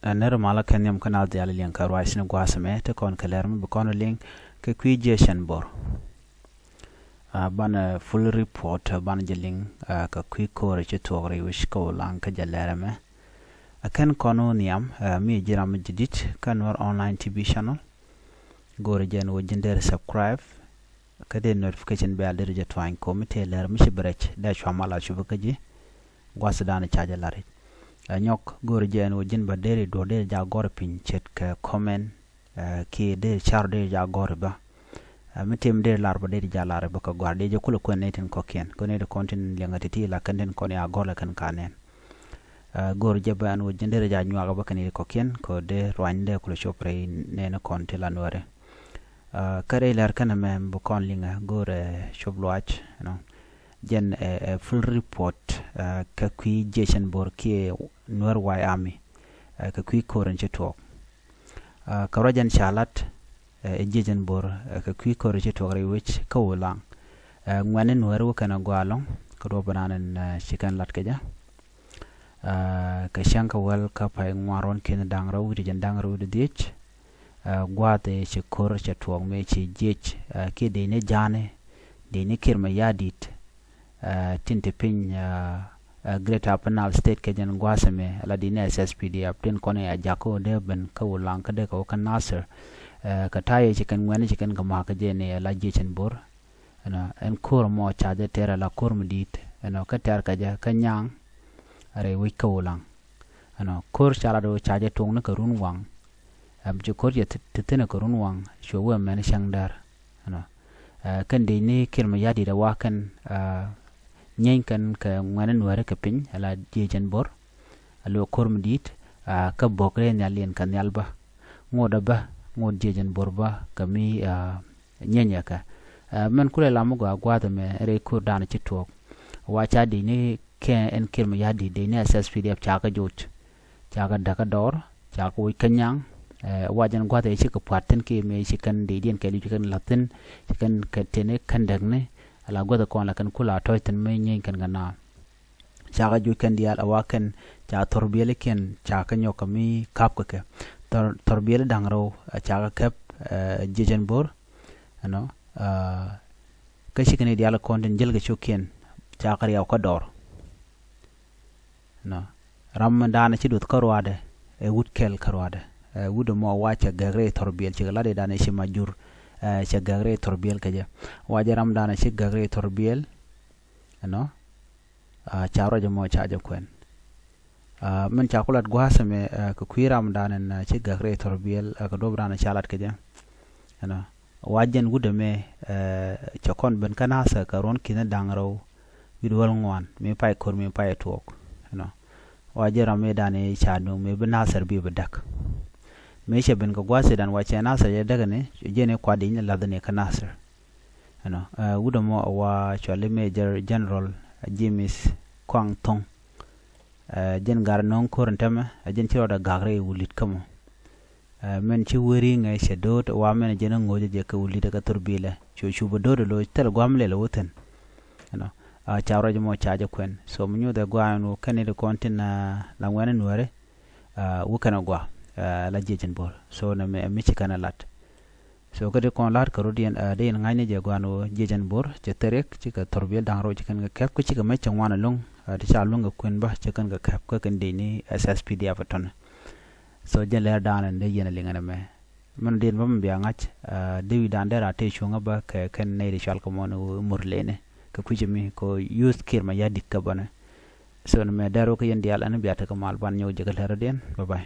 ner mala kenyam kanal de alien ka rais ne gwasame te kon kalerm be kon link ke kwijeshan bor ban full report ban jeling ka kwi kore che togre wish ko lang ka jalerame akan kono niam mi jiram jidit kanwar online tv channel gore jen wo jinder subscribe kade notification be alder je twine committee ler mi shibrech da chwamala chubukaji gwasadana chaja lari nyok gore jen wo jin ba dere do de ja gore pin chet ka comment ki de char de ja gore ba mitem de lar ba de ja lar ba ka gwarde je kula ko neten ko ken ko ne de content lengati ti la kanden ko ne a gore kan kanen gore je ban wo jin de ja nywa ba kan ko ken ko de rwande kula chopre ne na content la nore kare lar kana mem bu kon linga gore chobloach jen full report ka kwi jeshan bor ki nor wai army ka kwi koren chetok karajan chalat jejen bor ka kwi koren chetok re which ka wulang ngwane nor kana gwalong ka do bananen chikan lat kaja ka shanka wel ka pai ngwaron ken dangra wudi jen dangra wudi dich gwate chikor chetwong me chi jech ki de ne jane de ne kirma yadit tinte pin Greater Penal State ke jan gwasame la dine SSPD aptin kone ya jako de ben ka wulang ka de ka kan nasir ka taye chikan ngwane chikan ka ma ka je ne la jechen bor ana en kur mo chaje tera la kur mdit ana ka ter ka ja kanyang are wi ka wulang ana kur chala do chaje tong na ka run wang je kur ya titena ka run wang sho wa men shangdar ana kan de ne kirma yadi da wakan nyen kan ka ngwanen ware ka pin ala jejen bor alo korm dit ka bokre nyalien kan yalba ngoda ba ngod jejen bor ba kami nyenya ka man kule lamu go agwada me re kur dana chitok wacha di ni ke en kirma yadi de ne SSPDF chaka jot chaka daka dor chaka wi kanyang wajan gwada chi ka paten ki me chi kan de dien ke li kan latin kan ka tene kan dagne ala goda kon la kan kula toyten me nyen kan gana chaga ju kan dial awaken cha torbiyele ken chaga nyoka mi kap ke torbiyele dangro chaga kap jejen bor ano kashi kan dial kon den jelga chuken chaga ya ko dor no ramdana ci dut karwade wutkel karwade wudo mo wacha gagre torbiyel ci lade dane ci majur gagre torbiyel kaja wajaram dana ci gagre torbiyel no charo mo chaja kwen men chakulat gwasame ko kwiram dana na ci gagre torbiyel ko dobrana chalat kaja no wajen wudo me chakon ben kanasa karon kina dangro widwal ngwan me pay kor me pay tok no wajaram me dane chanu me benasar bi bedak mesha ben ko gwase dan wache nasar ya daga ne jene kwa de nya ladane ka nasar ano wudo mo wa chole major general James Kwang Tong jen gar non korantama jen tiro da gagre wulit kamo men ci wori ngai shedot wa men jene ngoje je ka wulit ka turbile chu bodo lo tel gwamle lo woten ano chawro mo chaja kwen so munyo da gwanu kanede kontina la ngwane nuare wukana gwa la jejen bor so na me chikana lat so kade kon lat ka rodien de ngane je gwano jejen bor je terek chika torbel dangro chikan ga kep ko chika me changwana long de cha longa kwen ba chikan ga kep ko kan de ni SSPD afaton so je ler danan de yena lingana me man den bam biya ngach de wi dan dera te chunga ba ka kan ne de chal ko mon murlene ka kujimi ko use kirma ya dikka bana so na me daro ko yendi ala an biya ta kamal ban nyaw jegal hera den bye bye